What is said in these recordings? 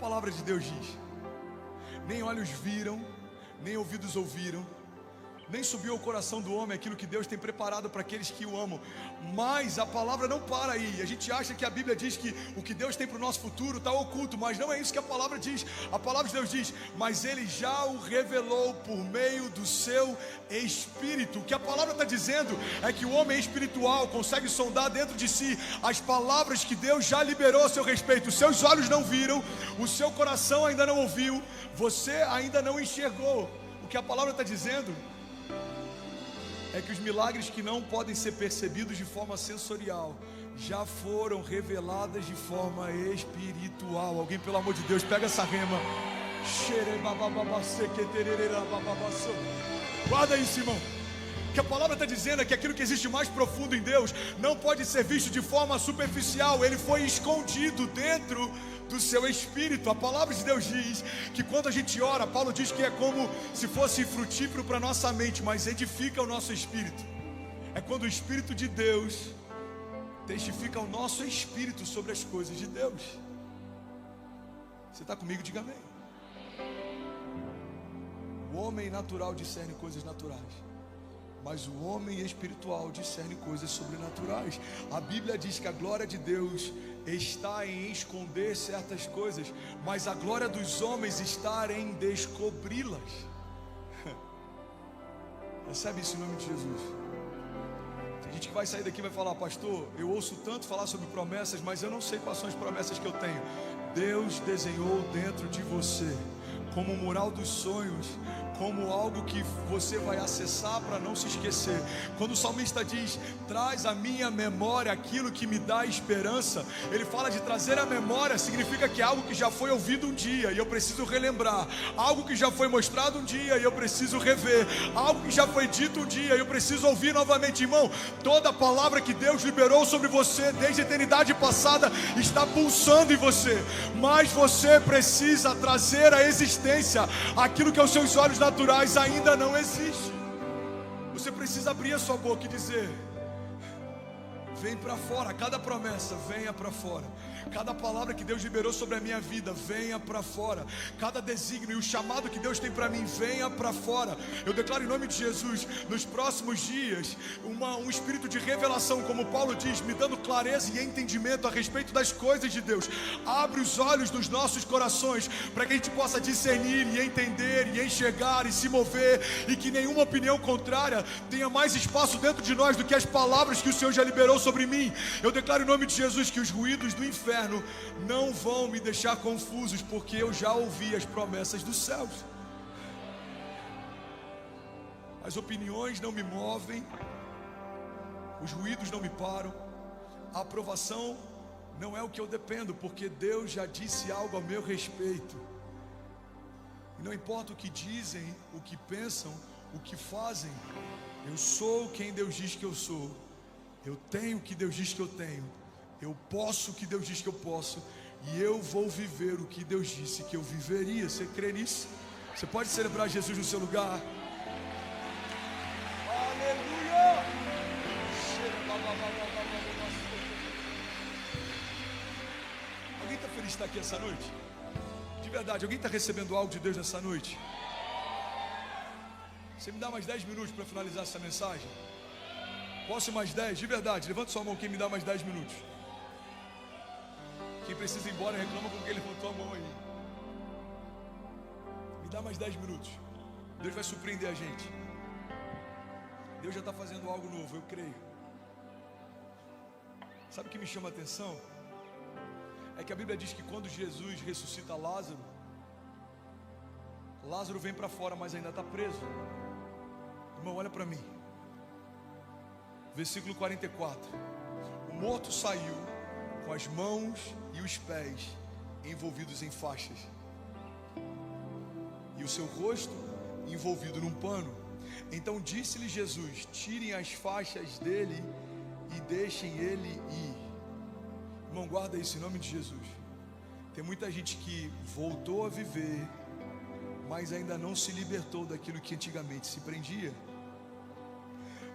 palavra de Deus diz? Nem olhos viram, nem ouvidos ouviram, nem subiu ao coração do homem aquilo que Deus tem preparado para aqueles que o amam. Mas a palavra não para aí. A gente acha que a Bíblia diz que o que Deus tem para o nosso futuro está oculto, mas não é isso que a palavra diz. A palavra de Deus diz: mas Ele já o revelou por meio do seu Espírito. O que a palavra está dizendo é que o homem espiritual consegue sondar dentro de si as palavras que Deus já liberou a seu respeito. Os seus olhos não viram, o seu coração ainda não ouviu, você ainda não enxergou. O que a palavra está dizendo é que os milagres que não podem ser percebidos de forma sensorial já foram reveladas de forma espiritual. Alguém, pelo amor de Deus, pega essa rema. Guarda isso, irmão. O que a palavra está dizendo é que aquilo que existe mais profundo em Deus não pode ser visto de forma superficial. Ele foi escondido dentro do seu espírito. A palavra de Deus diz que quando a gente ora, Paulo diz que é como se fosse frutífero para a nossa mente, mas edifica o nosso espírito. É quando o Espírito de Deus testifica o nosso espírito sobre as coisas de Deus. Você está comigo? Diga amém. O homem natural discerne coisas naturais, mas o homem espiritual discerne coisas sobrenaturais. A Bíblia diz que a glória de Deus está em esconder certas coisas, mas a glória dos homens está em descobri-las. Recebe isso em nome de Jesus. Tem gente que vai sair daqui e vai falar: pastor, eu ouço tanto falar sobre promessas, mas eu não sei quais são as promessas que eu tenho. Deus desenhou dentro de você como um mural dos sonhos, como algo que você vai acessar para não se esquecer. Quando o salmista diz: traz à minha memória aquilo que me dá esperança, ele fala de trazer à memória, significa que é algo que já foi ouvido um dia e eu preciso relembrar, algo que já foi mostrado um dia e eu preciso rever, algo que já foi dito um dia e eu preciso ouvir novamente. Irmão, toda palavra que Deus liberou sobre você desde a eternidade passada está pulsando em você, mas você precisa trazer à existência aquilo que aos seus olhos naturais ainda não existe. Você precisa abrir a sua boca e dizer: vem para fora. Cada promessa, venha para fora. Cada palavra que Deus liberou sobre a minha vida, venha para fora. Cada desígnio e o chamado que Deus tem para mim, venha para fora. Eu declaro em nome de Jesus, nos próximos dias, um espírito de revelação, como Paulo diz, me dando clareza e entendimento a respeito das coisas de Deus. Abre os olhos dos nossos corações, para que a gente possa discernir e entender e enxergar e se mover, e que nenhuma opinião contrária tenha mais espaço dentro de nós do que as palavras que o Senhor já liberou sobre mim. Eu declaro em nome de Jesus que os ruídos do inferno não vão me deixar confusos, porque eu já ouvi as promessas dos céus. As opiniões não me movem, os ruídos não me param, a aprovação não é o que eu dependo, porque Deus já disse algo a meu respeito. E não importa o que dizem, o que pensam, o que fazem, eu sou quem Deus diz que eu sou. Eu tenho o que Deus diz que eu tenho, eu posso o que Deus diz que eu posso, e eu vou viver o que Deus disse que eu viveria. Você crê nisso? Você pode celebrar Jesus no seu lugar? Aleluia! Alguém está feliz de estar aqui essa noite? De verdade, alguém está recebendo algo de Deus nessa noite? Você me dá mais 10 minutos para finalizar essa mensagem? Posso mais 10? De verdade, levanta sua mão quem me dá mais 10 minutos. Quem precisa ir embora reclama com quem levantou a mão aí. Me dá mais 10 minutos. Deus vai surpreender a gente. Deus já está fazendo algo novo, eu creio. Sabe o que me chama a atenção? É que a Bíblia diz que quando Jesus ressuscita Lázaro, Lázaro vem para fora, mas ainda está preso. Irmão, olha para mim. Versículo 44. O morto saiu com as mãos e os pés envolvidos em faixas, e o seu rosto envolvido num pano. Então disse-lhe Jesus: tirem as faixas dele e deixem ele ir. Irmão, guarda isso em nome de Jesus. Tem muita gente que voltou a viver, mas ainda não se libertou daquilo que antigamente se prendia.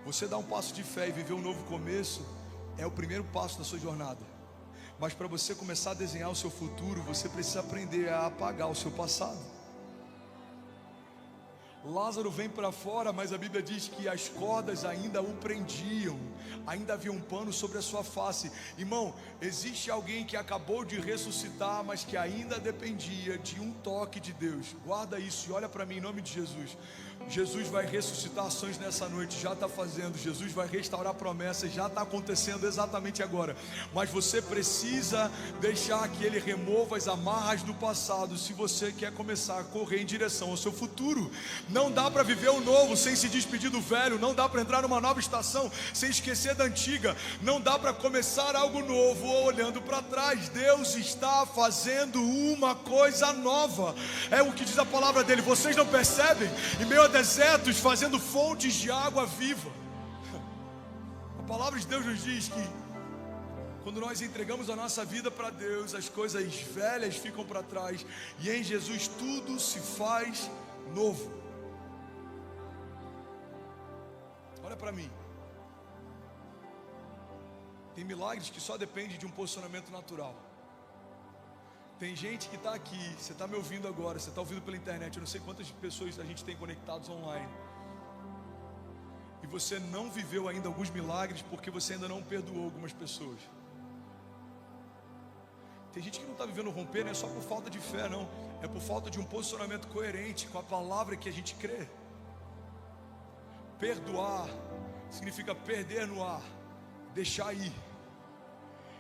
Você dar um passo de fé e viver um novo começo é o primeiro passo da sua jornada. Mas para você começar a desenhar o seu futuro, você precisa aprender a apagar o seu passado. Lázaro vem para fora, mas a Bíblia diz que as cordas ainda o prendiam, ainda havia um pano sobre a sua face. Irmão, existe alguém que acabou de ressuscitar, mas que ainda dependia de um toque de Deus. Guarda isso e olha para mim em nome de Jesus. Jesus vai ressuscitar ações nessa noite, já está fazendo. Jesus vai restaurar promessas, já está acontecendo exatamente agora. Mas você precisa deixar que Ele remova as amarras do passado, se você quer começar a correr em direção ao seu futuro. Não dá para viver o novo sem se despedir do velho. Não dá para entrar numa nova estação sem esquecer da antiga. Não dá para começar algo novo olhando para trás. Deus está fazendo uma coisa nova. É o que diz a palavra dele. Vocês não percebem? Em meio a desertos, fazendo fontes de água viva. A palavra de Deus nos diz que quando nós entregamos a nossa vida para Deus, as coisas velhas ficam para trás e em Jesus tudo se faz novo. Olha para mim. Tem milagres que só dependem de um posicionamento natural. Tem gente que está aqui, você está me ouvindo agora, você está ouvindo pela internet, eu não sei quantas pessoas a gente tem conectados online. E você não viveu ainda alguns milagres porque você ainda não perdoou algumas pessoas. Tem gente que não está vivendo romper, não é só por falta de fé, não. É por falta de um posicionamento coerente com a palavra que a gente crê. Perdoar significa perder no ar, deixar ir.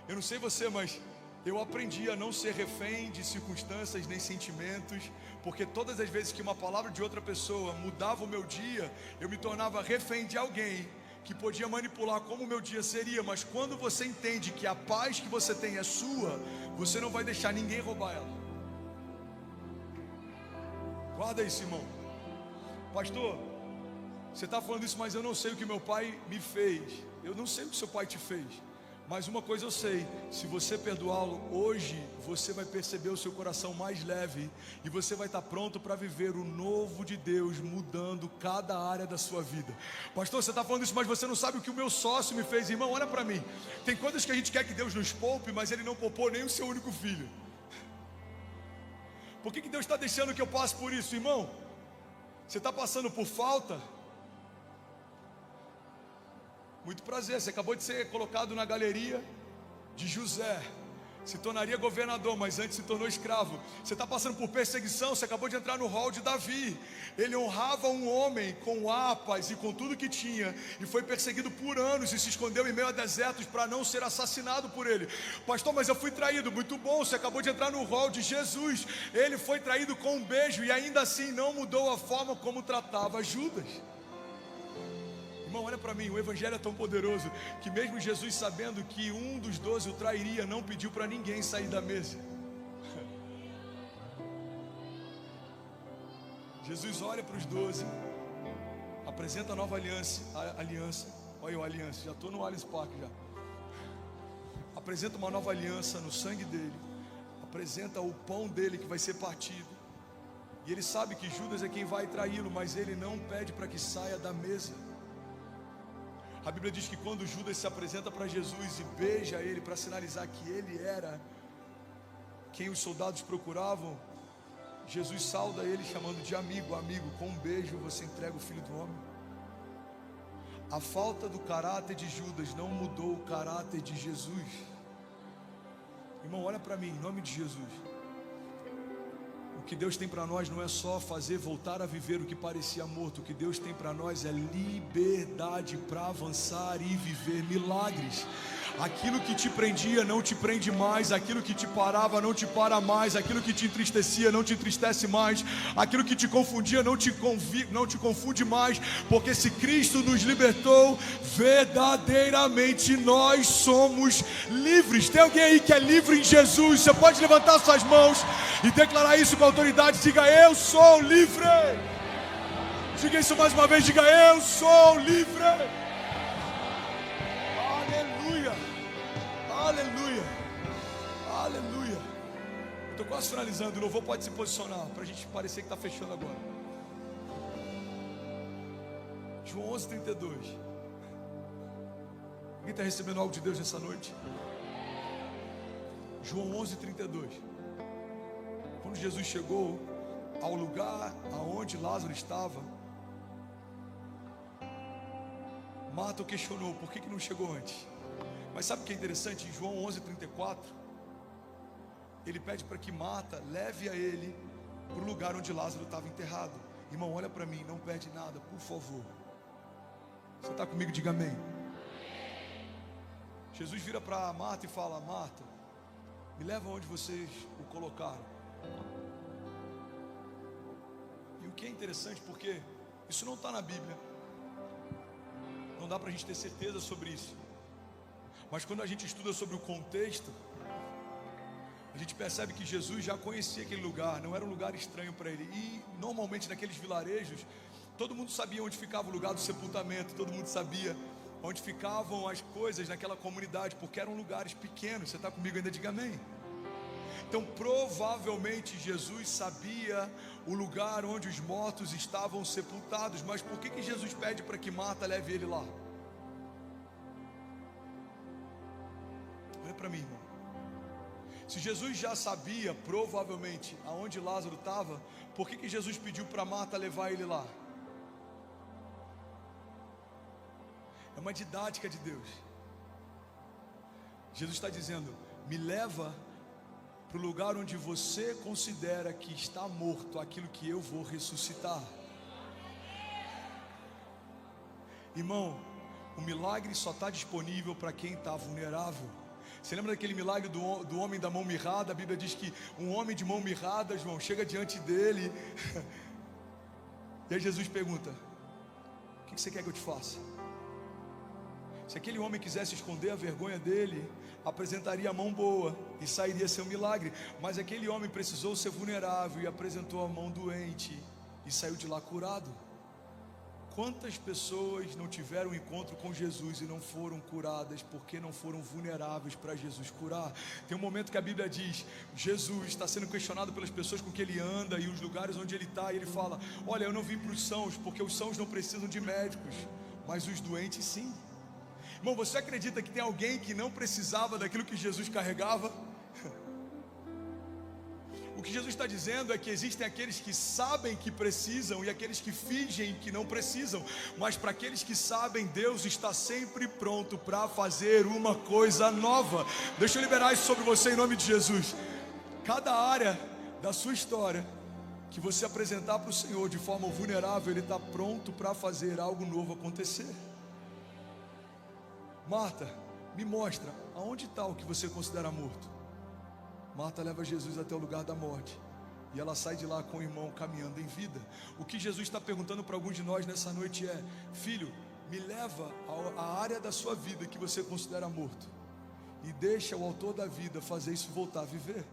Eu não sei você, mas eu aprendi a não ser refém de circunstâncias nem sentimentos, porque todas as vezes que uma palavra de outra pessoa mudava o meu dia, eu me tornava refém de alguém que podia manipular como o meu dia seria. Mas quando você entende que a paz que você tem é sua, você não vai deixar ninguém roubar ela. Guarda isso, irmão. Pastor, você está falando isso, mas eu não sei o que meu pai me fez. Eu não sei o que seu pai te fez. Mas uma coisa eu sei, se você perdoá-lo hoje, você vai perceber o seu coração mais leve e você vai estar pronto para viver o novo de Deus, mudando cada área da sua vida. Pastor, você está falando isso, mas você não sabe o que o meu sócio me fez. Irmão, olha para mim. Tem coisas que a gente quer que Deus nos poupe, mas Ele não poupou nem o seu único filho. Por que Deus está deixando que eu passe por isso, irmão? Você está passando por falta? Muito prazer, você acabou de ser colocado na galeria de José. Se tornaria governador, mas antes se tornou escravo. Você está passando por perseguição, você acabou de entrar no hall de Davi. Ele honrava um homem com harpas e com tudo que tinha, e foi perseguido por anos e se escondeu em meio a desertos para não ser assassinado por ele. Pastor, mas eu fui traído. Muito bom, você acabou de entrar no hall de Jesus. Ele foi traído com um beijo e ainda assim não mudou a forma como tratava Judas. Irmão, olha para mim, o evangelho é tão poderoso que mesmo Jesus, sabendo que um dos 12 o trairia, não pediu para ninguém sair da mesa. Jesus olha para os 12, apresenta a nova aliança. Olha a aliança, já estou no Allianz Parque já. Apresenta uma nova aliança no sangue dele, apresenta o pão dele que vai ser partido. E ele sabe que Judas é quem vai traí-lo, mas ele não pede para que saia da mesa. A Bíblia diz que quando Judas se apresenta para Jesus e beija ele para sinalizar que ele era quem os soldados procuravam, Jesus sauda ele chamando de amigo. Amigo, com um beijo você entrega o Filho do Homem. A falta do caráter de Judas não mudou o caráter de Jesus. Irmão, olha para mim, em nome de Jesus. O que Deus tem para nós não é só fazer voltar a viver o que parecia morto. O que Deus tem para nós é liberdade para avançar e viver milagres. Aquilo que te prendia não te prende mais. Aquilo que te parava não te para mais. Aquilo que te entristecia não te entristece mais. Aquilo que te confundia não te confunde mais. Porque se Cristo nos libertou, verdadeiramente nós somos livres. Tem alguém aí que é livre em Jesus? Você pode levantar suas mãos e declarar isso com autoridade. Diga: eu sou livre. Diga isso mais uma vez. Diga: eu sou livre. Aleluia, aleluia, aleluia. Eu estou quase finalizando. O louvor pode se posicionar para a gente parecer que está fechando agora. João 11:32. Alguém está recebendo algo de Deus nessa noite? João 11:32. Quando Jesus chegou ao lugar aonde Lázaro estava, Marta o questionou, por que não chegou antes? Mas sabe o que é interessante? Em João 11:34, ele pede para que Marta leve a ele para o lugar onde Lázaro estava enterrado. Irmão, olha para mim, não perde nada, por favor. Você está comigo? Diga amém. Jesus vira para Marta e fala, Marta, me leva onde vocês o colocaram. E o que é interessante, porque isso não está na Bíblia, não dá para a gente ter certeza sobre isso, mas quando a gente estuda sobre o contexto, a gente percebe que Jesus já conhecia aquele lugar, não era um lugar estranho para ele. E normalmente naqueles vilarejos, todo mundo sabia onde ficava o lugar do sepultamento, todo mundo sabia onde ficavam as coisas naquela comunidade, porque eram lugares pequenos. Você está comigo ainda? Diga amém. Então provavelmente Jesus sabia o lugar onde os mortos estavam sepultados. Mas por que Jesus pede para que Marta leve ele lá? Olha para mim, irmão. Se Jesus já sabia provavelmente aonde Lázaro estava, por que Jesus pediu para Marta levar ele lá? É uma didática de Deus. Jesus está dizendo, me leva para o lugar onde você considera que está morto aquilo que eu vou ressuscitar. Irmão, o milagre só está disponível para quem está vulnerável. Você lembra daquele milagre do homem da mão mirrada? A Bíblia diz que um homem de mão mirrada, João, chega diante dele e aí Jesus pergunta, o que você quer que eu te faça? Se aquele homem quisesse esconder a vergonha dele, apresentaria a mão boa e sairia seu milagre. Mas aquele homem precisou ser vulnerável e apresentou a mão doente e saiu de lá curado. Quantas pessoas não tiveram um encontro com Jesus e não foram curadas porque não foram vulneráveis para Jesus curar? Tem um momento que a Bíblia diz, Jesus está sendo questionado pelas pessoas com que ele anda e os lugares onde ele está, e ele fala, olha, eu não vim para os sãos, porque os sãos não precisam de médicos, mas os doentes sim. Irmão, você acredita que tem alguém que não precisava daquilo que Jesus carregava? O que Jesus está dizendo é que existem aqueles que sabem que precisam e aqueles que fingem que não precisam. Mas para aqueles que sabem, Deus está sempre pronto para fazer uma coisa nova. Deixa eu liberar isso sobre você em nome de Jesus. Cada área da sua história que você apresentar para o Senhor de forma vulnerável, Ele está pronto para fazer algo novo acontecer. Marta, me mostra, aonde está o que você considera morto? Marta leva Jesus até o lugar da morte e ela sai de lá com o irmão caminhando em vida. O que Jesus está perguntando para alguns de nós nessa noite é, filho, me leva à área da sua vida que você considera morto e deixa o autor da vida fazer isso voltar a viver.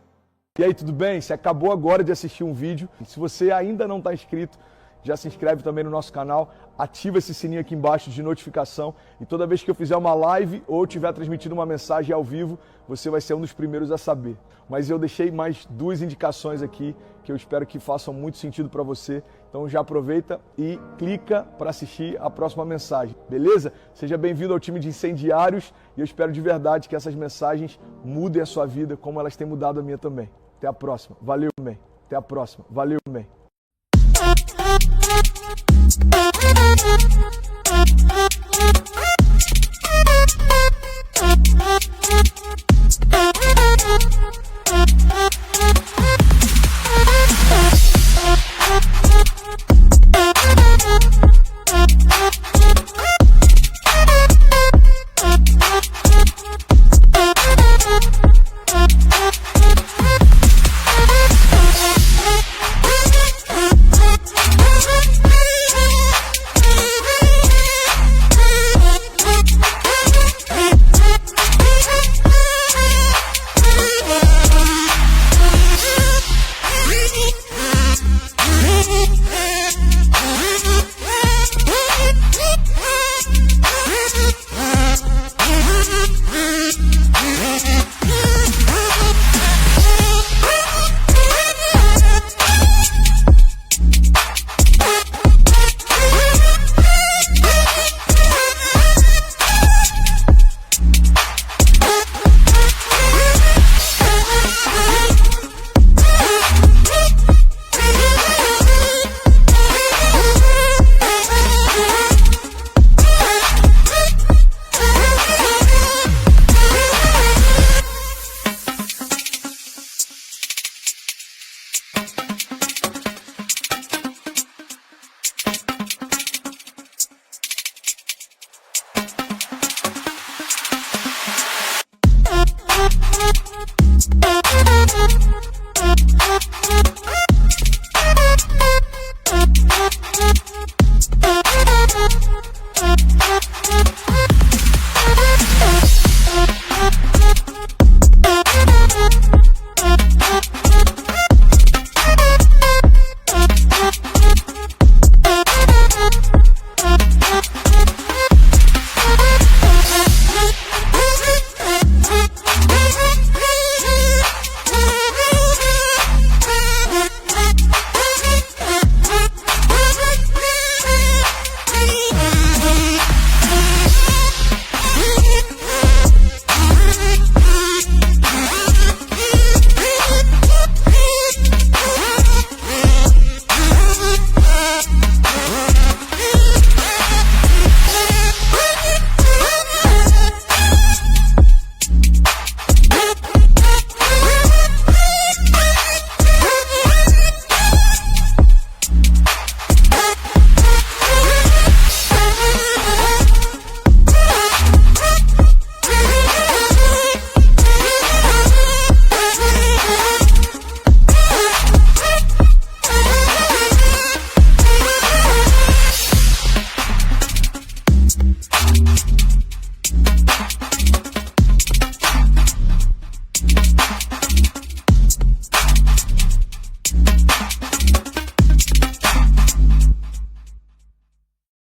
E aí, tudo bem? Você acabou agora de assistir um vídeo. Se você ainda não está inscrito, já se inscreve também no nosso canal, ativa esse sininho aqui embaixo de notificação e toda vez que eu fizer uma live ou estiver transmitindo uma mensagem ao vivo, você vai ser um dos primeiros a saber. Mas eu deixei mais 2 indicações aqui que eu espero que façam muito sentido para você. Então já aproveita e clica para assistir a próxima mensagem, beleza? Seja bem-vindo ao time de incendiários e eu espero de verdade que essas mensagens mudem a sua vida como elas têm mudado a minha também. Até a próxima. Valeu, man. Até a próxima. Valeu, man.